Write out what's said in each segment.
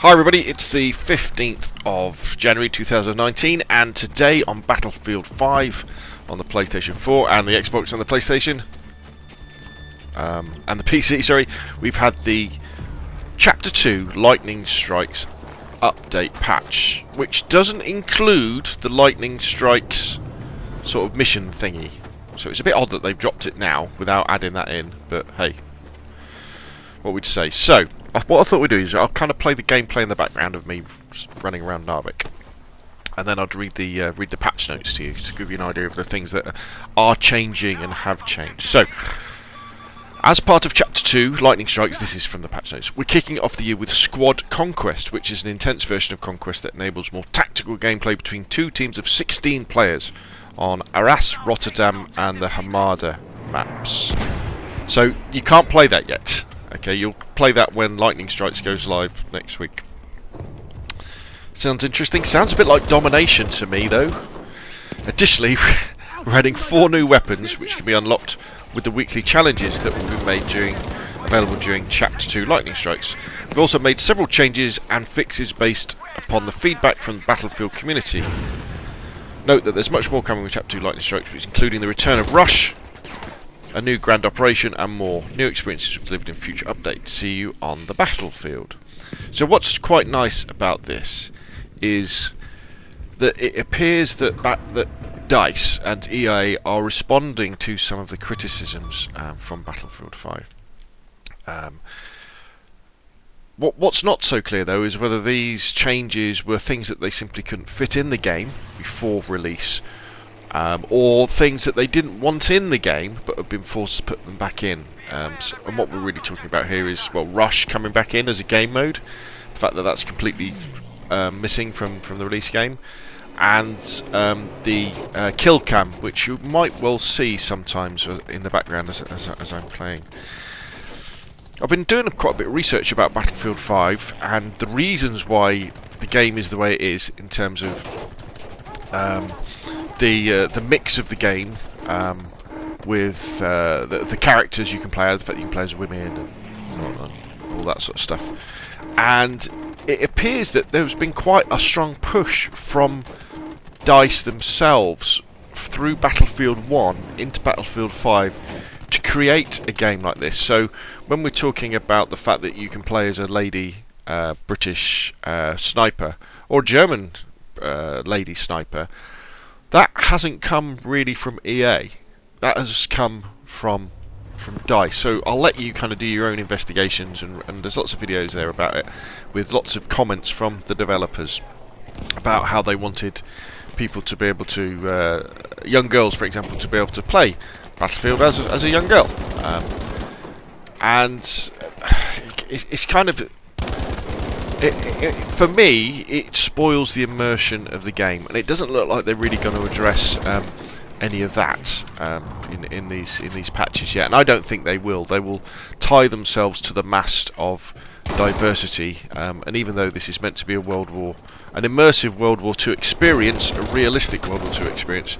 Hi everybody, it's the 15th of January 2019 and today on Battlefield 5 on the PlayStation 4 and the Xbox and the PlayStation and the PC, sorry, we've had the Chapter 2 Lightning Strikes update patch, which doesn't include the Lightning Strikes sort of mission thingy. So it's a bit odd that they've dropped it now without adding that in, but hey, what would you say? So, what I thought we'd do is I'll kind of play the gameplay in the background of me running around Narvik, and then I'd read the patch notes to you to give you an idea of the things that are changing and have changed. So, as part of Chapter 2, Lightning Strikes, this is from the patch notes, we're kicking off the year with Squad Conquest, which is an intense version of Conquest that enables more tactical gameplay between two teams of 16 players on Arras, Rotterdam and the Hamada maps. So, you can't play that yet. Okay, you'll play that when Lightning Strikes goes live next week. Sounds interesting. Sounds a bit like Domination to me, though. Additionally, we're adding 4 new weapons, which can be unlocked with the weekly challenges that will be made available during Chapter 2 Lightning Strikes. We've also made several changes and fixes based upon the feedback from the Battlefield community. Note that there's much more coming with Chapter 2 Lightning Strikes, which including the return of Rush, a new grand operation and more. New experiences will be delivered in future updates. See you on the battlefield. So what's quite nice about this is that it appears that DICE and EA are responding to some of the criticisms from Battlefield 5. What's not so clear though is whether these changes were things that they simply couldn't fit in the game before release, or things that they didn't want in the game but have been forced to put them back in. And what we're really talking about here is, well, Rush coming back in as a game mode, the fact that that's completely missing from the release game, and the kill cam, which you might well see sometimes in the background as I'm playing. I've been doing quite a bit of research about Battlefield 5 and the reasons why the game is the way it is in terms of the mix of the game, with the characters you can play as, the fact that you can play as women and all that sort of stuff. And it appears that there's been quite a strong push from DICE themselves through Battlefield 1 into Battlefield 5 to create a game like this. So when we're talking about the fact that you can play as a lady British sniper or German lady sniper, that hasn't come really from EA. That has come from DICE. So I'll let you kind of do your own investigations, and there's lots of videos there about it, with lots of comments from the developers about how they wanted people to be able to, young girls for example, to be able to play Battlefield as a young girl. And it's kind of... for me, it spoils the immersion of the game, and it doesn't look like they're really going to address any of that in these patches yet. And I don't think they will. They will tie themselves to the mast of diversity. And even though this is meant to be an immersive World War II experience, a realistic World War II experience,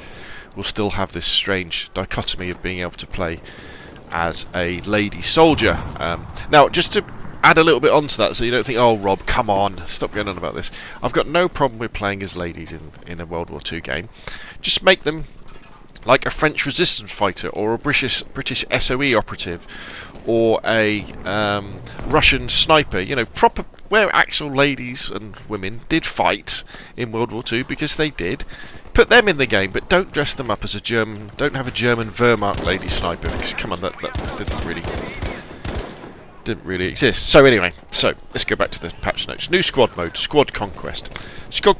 we'll still have this strange dichotomy of being able to play as a lady soldier. Now, just to add a little bit onto that, so you don't think, oh Rob, come on, stop going on about this. I've got no problem with playing as ladies in a World War II game. Just make them like a French resistance fighter, or a British SOE operative, or a Russian sniper. You know, proper, where actual ladies and women did fight in World War II, because they did. Put them in the game, but don't dress them up as a German. Don't have a German Wehrmacht lady sniper, because come on, that didn't really exist. So anyway, let's go back to the patch notes. New squad mode, Squad Conquest. Squad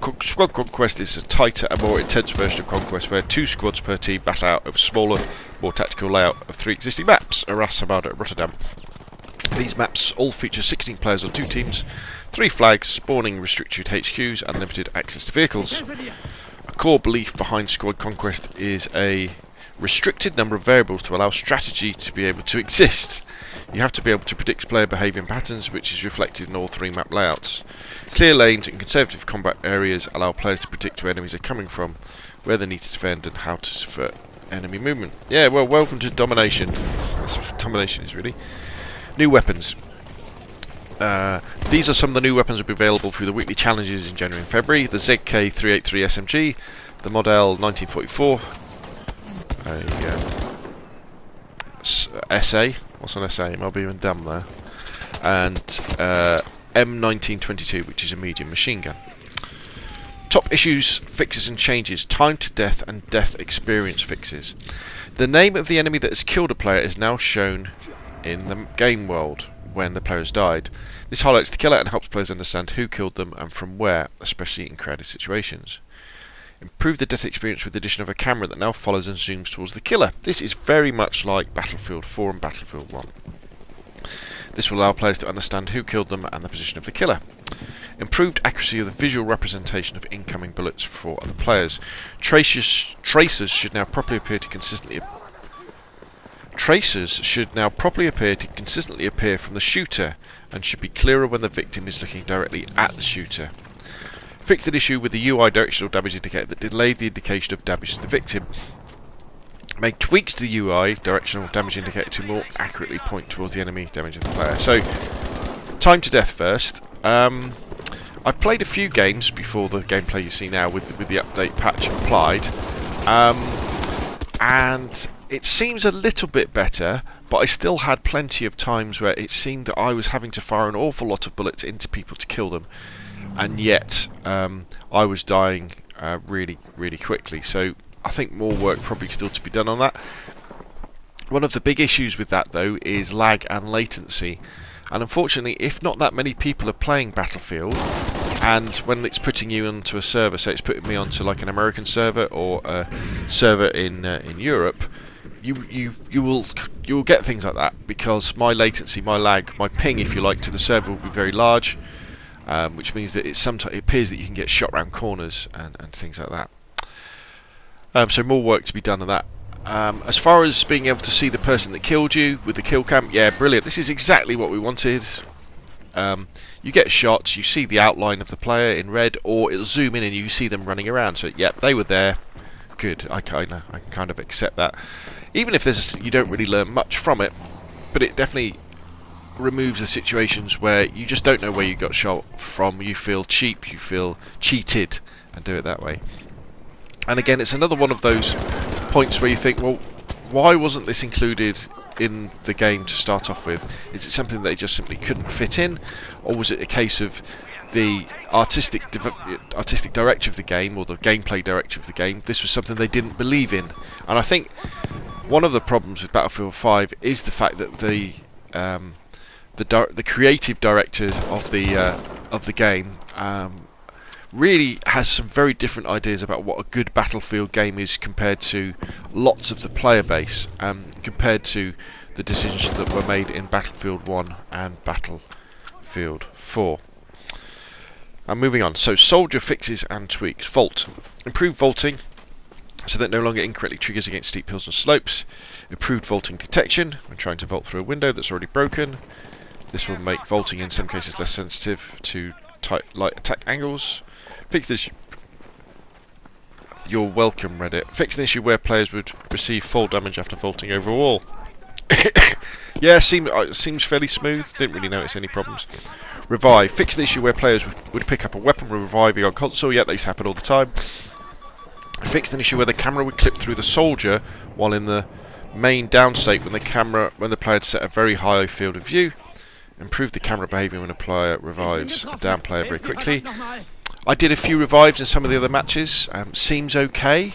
Conquest is a tighter and more intense version of Conquest, where 2 squads per team battle out of smaller, more tactical layout of 3 existing maps: Arras, Hamada, Rotterdam. These maps all feature 16 players on 2 teams, 3 flags, spawning restricted HQs, and limited access to vehicles. A core belief behind Squad Conquest is a restricted number of variables to allow strategy to be able to exist. You have to be able to predict player behaviour and patterns, which is reflected in all 3 map layouts. Clear lanes and conservative combat areas allow players to predict where enemies are coming from, where they need to defend, and how to subvert enemy movement. Yeah, well, welcome to Domination. That's what Domination is, really. New weapons. These are some of the new weapons that will be available through the weekly challenges in January and February. The ZK383 SMG, the Model 1944, SA, what's an SA? Might be even dumb there, and M1922, which is a medium machine gun. Top issues, fixes and changes, time to death and death experience fixes. The name of the enemy that has killed a player is now shown in the game world when the player has died. This highlights the killer and helps players understand who killed them and from where, especially in crowded situations. Improve the death experience with the addition of a camera that now follows and zooms towards the killer. This is very much like Battlefield 4 and Battlefield 1. This will allow players to understand who killed them and the position of the killer. Improved accuracy of the visual representation of incoming bullets for other players. Tracers should now properly appear to consistently appear from the shooter and should be clearer when the victim is looking directly at the shooter. Fixed an issue with the UI directional damage indicator that delayed the indication of damage to the victim. Make tweaks to the UI directional damage indicator to more accurately point towards the enemy damaging the player. So, time to death first. I've played a few games before the gameplay you see now with the update patch applied, and it seems a little bit better, but I still had plenty of times where it seemed that I was having to fire an awful lot of bullets into people to kill them, and yet I was dying really, really quickly. So I think more work probably still to be done on that. One of the big issues with that though is lag and latency, and unfortunately if not that many people are playing Battlefield, and when it's putting you onto a server, so it's putting me onto like an American server or a server in Europe, you will get things like that, because my latency, my lag, my ping if you like to the server will be very large, which means that it appears that you can get shot around corners and things like that. So more work to be done on that. As far as being able to see the person that killed you with the kill cam, yeah, brilliant. This is exactly what we wanted. You get shots, you see the outline of the player in red, or it'll zoom in and you see them running around. So, yeah, they were there. Good. I can kind of accept that. Even if you don't really learn much from it, but it definitely removes the situations where you just don't know where you got shot from. You feel cheap, you feel cheated, and do it that way. And again, it's another one of those points where you think, well, why wasn't this included in the game to start off with? Is it something they just simply couldn't fit in, or was it a case of the artistic director of the game, or the gameplay director of the game, this was something they didn't believe in? And I think one of the problems with Battlefield 5 is the fact that the creative director of the game really has some very different ideas about what a good Battlefield game is compared to lots of the player base, compared to the decisions that were made in Battlefield 1 and Battlefield 4. And moving on, so soldier fixes and tweaks. Vault. Improved vaulting so that no longer incorrectly triggers against steep hills and slopes. Improved vaulting detection when trying to vault through a window that's already broken. This will make vaulting in some cases less sensitive to tight light attack angles. Fix this. You're welcome, Reddit. Fix an issue where players would receive fall damage after vaulting over a wall. Yeah, seems fairly smooth. Didn't really notice any problems. Revive. Fix the issue where players would pick up a weapon reviving on console. Yeah, these happen all the time. Fix an issue where the camera would clip through the soldier while in the main down state when the player had set a very high field of view. Improve the camera behaviour when a player revives a down player very quickly. I did a few revives in some of the other matches. Seems okay.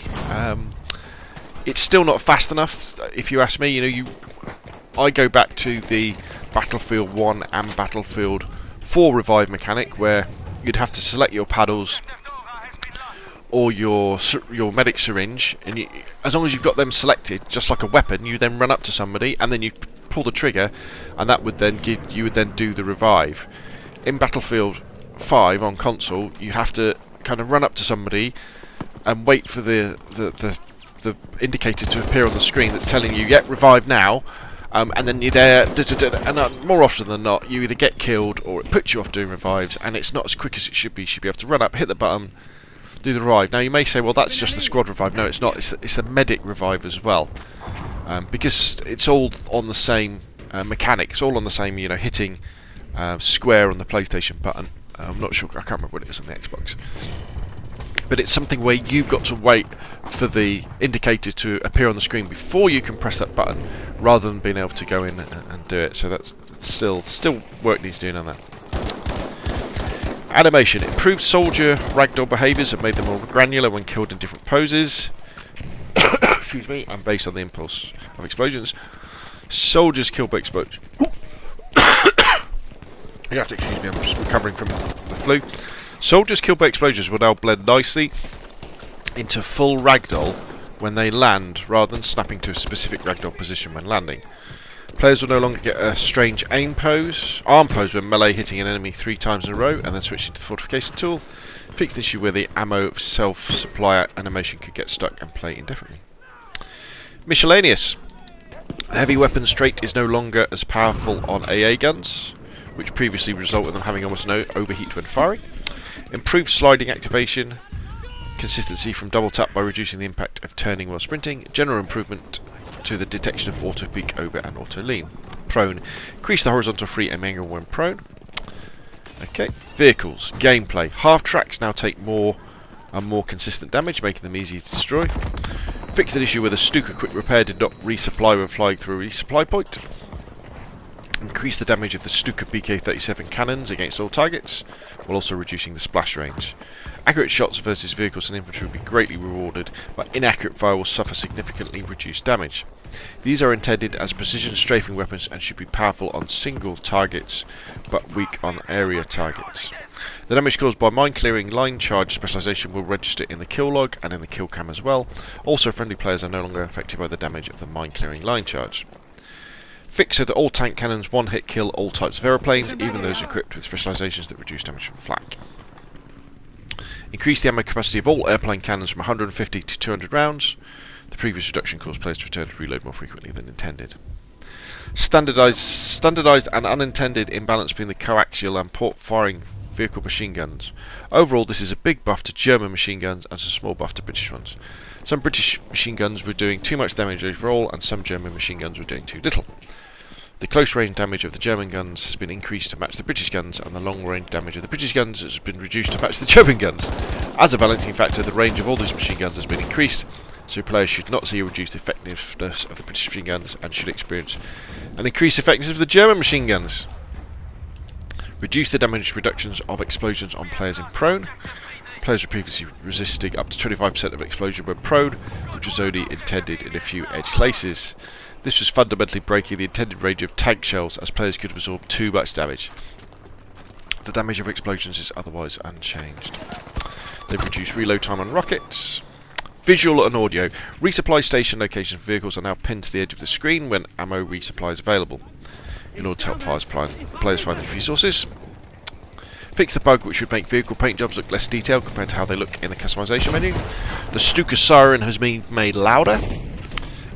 It's still not fast enough, if you ask me. You know, I go back to the Battlefield 1 and Battlefield 4 revive mechanic, where you'd have to select your paddles or your medic syringe, and as long as you've got them selected, just like a weapon, you then run up to somebody and then you pull the trigger, and that would then you would then do the revive. In Battlefield 5 on console, you have to kind of run up to somebody and wait for the indicator to appear on the screen that's telling you, "Yep, revive now," and then you're there, and more often than not, you either get killed or it puts you off doing revives, and it's not as quick as it should be. You should be able to run up, hit the button, do the revive. Now you may say, well, that's just the squad revive. No, it's not. It's the medic revive as well, because it's all on the same mechanic. It's all on the same, hitting square on the PlayStation button. I'm not sure, I can't remember what it is on the Xbox. But it's something where you've got to wait for the indicator to appear on the screen before you can press that button, rather than being able to go in and do it. So that's still work needs doing on that. Animation. Improved soldier ragdoll behaviours have made them more granular when killed in different poses. Excuse me. And based on the impulse of explosions. Soldiers killed by explosion. You have to excuse me, I'm just recovering from the flu. Soldiers killed by explosions will now blend nicely into full ragdoll when they land, rather than snapping to a specific ragdoll position when landing. Players will no longer get a strange arm pose when melee hitting an enemy 3 times in a row and then switching to the fortification tool. Fixed the issue where the ammo self-supply animation could get stuck and play indefinitely. Miscellaneous. The heavy weapons trait is no longer as powerful on AA guns, which previously resulted in them having almost no overheat when firing. Improved sliding activation, consistency from double tap by reducing the impact of turning while sprinting, general improvement to the detection of auto peek, over and auto lean. Prone, increase the horizontal free aim angle when prone. Okay, vehicles, gameplay. Half tracks now take more and more consistent damage, making them easier to destroy. Fixed an issue where the Stuka quick repair did not resupply when flying through a resupply point. Increase the damage of the Stuka BK-37 cannons against all targets, while also reducing the splash range. Accurate shots versus vehicles and infantry will be greatly rewarded, but inaccurate fire will suffer significantly reduced damage. These are intended as precision strafing weapons and should be powerful on single targets, but weak on area targets. The damage caused by mine clearing line charge specialisation will register in the kill log and in the kill cam as well. Also, friendly players are no longer affected by the damage of the mine clearing line charge. Fix so that all tank cannons one-hit kill all types of aeroplanes, even those equipped with specialisations that reduce damage from flak. Increase the ammo capacity of all airplane cannons from 150 to 200 rounds. The previous reduction caused players to return to reload more frequently than intended. Standardised and unintended imbalance between the coaxial and port-firing vehicle machine guns. Overall, this is a big buff to German machine guns and a small buff to British ones. Some British machine guns were doing too much damage overall, and some German machine guns were doing too little. The close range damage of the German guns has been increased to match the British guns, and the long range damage of the British guns has been reduced to match the German guns. As a balancing factor, the range of all these machine guns has been increased, so players should not see a reduced effectiveness of the British machine guns and should experience an increased effectiveness of the German machine guns. Reduce the damage reductions of explosions on players in prone. Players were previously resisting up to 25% of explosion when prone, which was only intended in a few edge cases. This was fundamentally breaking the intended range of tank shells, as players could absorb too much damage. The damage of explosions is otherwise unchanged. They've reduced reload time on rockets. Visual and audio. Resupply station locations for vehicles are now pinned to the edge of the screen when ammo resupply is available, in order to help players find these resources. Fix the bug which would make vehicle paint jobs look less detailed compared to how they look in the customization menu. The Stuka siren has been made louder.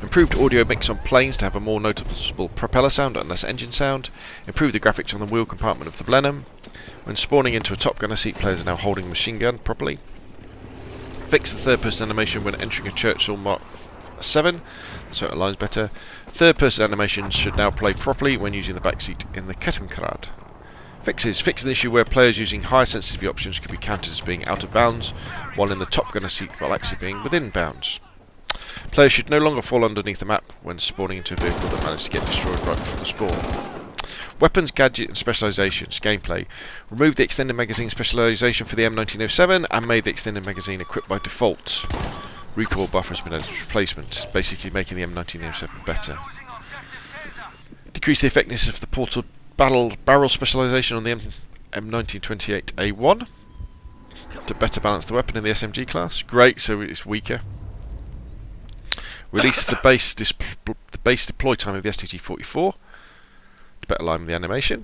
Improved audio mix on planes to have a more noticeable propeller sound and less engine sound. Improve the graphics on the wheel compartment of the Blenheim. When spawning into a Top Gunner seat, players are now holding a machine gun properly. Fix the third person animation when entering a Churchill Mark 7, so it aligns better. Third person animations should now play properly when using the back seat in the Kettenkrad. Fixes. Fix an issue where players using higher sensitivity options could be counted as being out of bounds, while in the Top Gunner seat while actually being within bounds. Players should no longer fall underneath the map when spawning into a vehicle that managed to get destroyed right from the spawn. Weapons, gadget and specialisations. Gameplay. Remove the extended magazine specialisation for the M1907 and made the extended magazine equipped by default. Recoil buffer has been added as replacement, basically making the M1907 better. Decrease the effectiveness of the portal barrel specialisation on the M1928A1 to better balance the weapon in the SMG class. Great, so it's weaker. Release the base deploy time of the STG-44 to better align with the animation.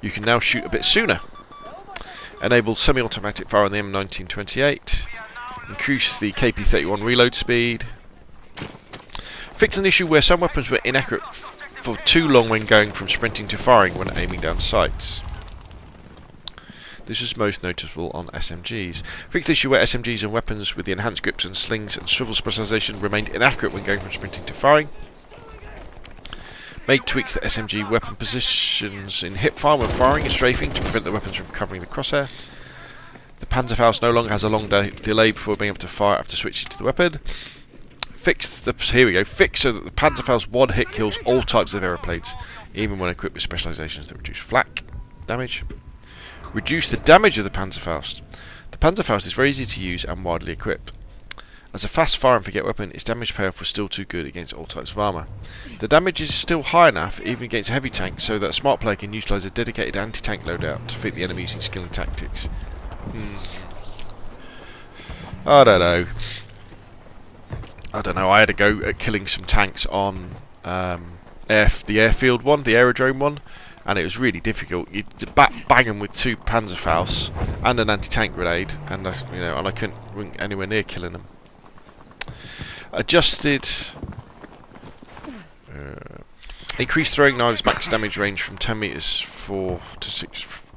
You can now shoot a bit sooner. Enable semi-automatic fire on the M1928. Increase the KP-31 reload speed. Fix an issue where some weapons were inaccurate for too long when going from sprinting to firing when aiming down sights. This is most noticeable on SMGs. Fix the issue where SMGs and weapons with the enhanced grips and slings and swivel specialisation remained inaccurate when going from sprinting to firing. Made tweaks to SMG weapon positions in hipfire when firing and strafing to prevent the weapons from covering the crosshair. The Panzerfaust no longer has a long delay before being able to fire after switching to the weapon. Here we go. Fix so that the Panzerfaust one hit kills all types of aeroplanes, even when equipped with specializations that reduce flak damage. Reduce the damage of the Panzerfaust. The Panzerfaust is very easy to use and widely equipped. As a fast fire and forget weapon, its damage payoff was still too good against all types of armour. The damage is still high enough, even against heavy tanks, so that a smart player can utilise a dedicated anti-tank loadout to defeat the enemy using skill and tactics. I don't know. I had a go at killing some tanks on the airfield one, the aerodrome one, and it was really difficult. You bang them with 2 Panzerfausts and an anti-tank grenade, and I couldn't anywhere near killing them. Adjusted. Increased throwing knives max damage range from 10 meters to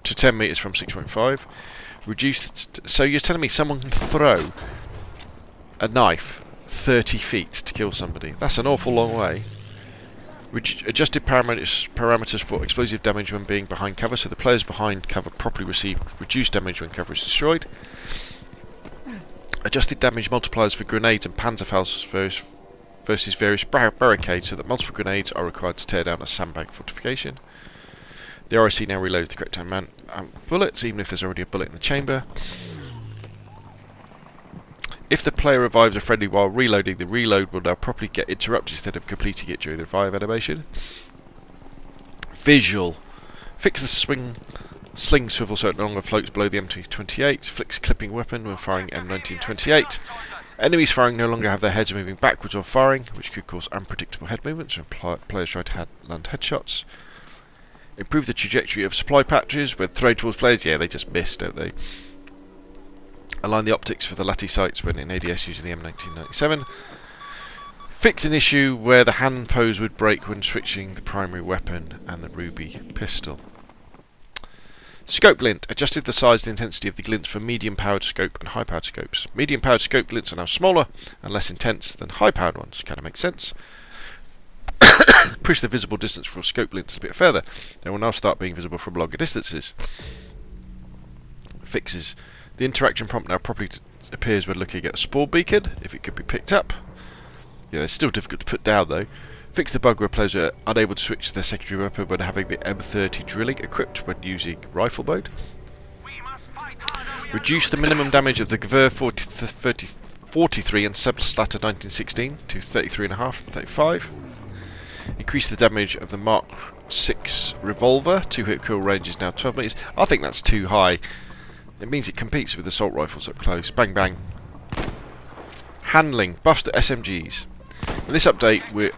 10 meters from 6.5. Reduced. So you're telling me someone can throw a knife 30 feet to kill somebody? That's an awful long way. Adjusted parameters for explosive damage when being behind cover, so the players behind cover properly receive reduced damage when cover is destroyed. Adjusted damage multipliers for grenades and Panzerfausts versus various barricades, so that multiple grenades are required to tear down a sandbag fortification. The RIC now reloads the correct amount of bullets, even if there's already a bullet in the chamber. If the player revives a friendly while reloading, the reload will now properly get interrupted instead of completing it during the revive animation. Visual. Fix the sling swivel so it no longer floats below the M228. Flicks clipping weapon when firing M1928. Enemies firing no longer have their heads moving backwards while firing, which could cause unpredictable head movements when players try to land headshots. Improve the trajectory of supply patches when thrown towards players. Yeah, they just miss, don't they? Align the optics for the Lati sights when in ADS using the M1997. Fix an issue where the hand pose would break when switching the primary weapon and the ruby pistol. Scope glint. Adjusted the size and intensity of the glints for medium powered scope and high powered scopes. Medium powered scope glints are now smaller and less intense than high powered ones. Kind of makes sense. Push the visible distance for scope glints a bit further. They will now start being visible from longer distances. Fixes. The interaction prompt now properly appears when looking at a spore beacon, if it could be picked up. Yeah, it's still difficult to put down though. Fix the bug where players are unable to switch their secondary weapon when having the M30 drilling equipped when using rifle mode. Reduce the minimum damage of the Gewehr 43 and Subslatter 1916 to 33.5 and 35. Increase the damage of the Mark 6 revolver. 2-hit kill range is now 12 meters. I think that's too high. It means it competes with assault rifles up close. Bang bang. Handling. Buffs to SMGs. In this update,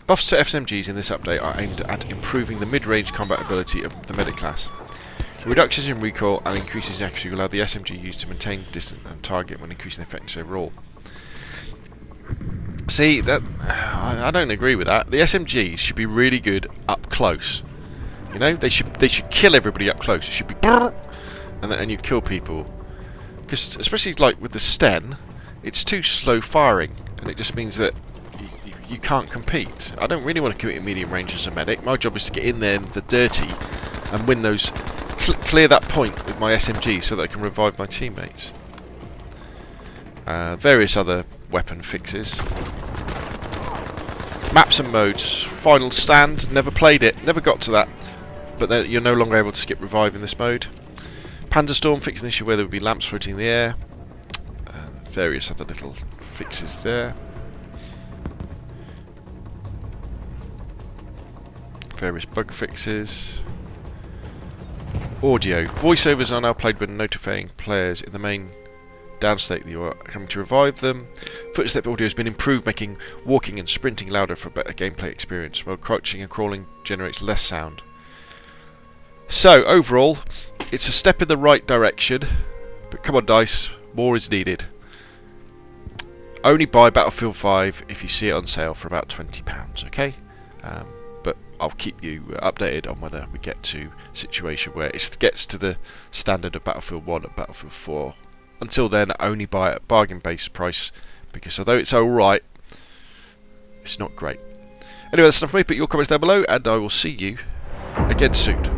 buffs to SMGs in this update are aimed at improving the mid-range combat ability of the medic class. Reductions in recoil and increases in accuracy will allow the SMG used to maintain distance and target when increasing effectiveness overall. See, I don't agree with that. The SMGs should be really good up close. You know, they should kill everybody up close. It should be and you kill people. Because especially like with the Sten, it's too slow firing, and it just means that you can't compete. I don't really want to compete in medium range as a medic. My job is to get in there in the dirty and win those, clear that point with my SMG so that I can revive my teammates. Various other weapon fixes. Maps and modes. Final Stand. Never played it. Never got to that. But you're no longer able to skip revive in this mode. Pandastorm, fixing the issue where there would be lamps floating in the air. Various other little fixes there. Various bug fixes. Audio. Voiceovers are now played when notifying players in the main downstate that you are coming to revive them. Footstep audio has been improved, making walking and sprinting louder for a better gameplay experience, while crouching and crawling generates less sound. So, overall, it's a step in the right direction, but come on DICE, more is needed. Only buy Battlefield 5 if you see it on sale for about £20, okay? But I'll keep you updated on whether we get to a situation where it gets to the standard of Battlefield 1 and Battlefield 4. Until then, only buy at bargain based price, because although it's alright, it's not great. Anyway, that's enough for me. Put your comments down below, and I will see you again soon.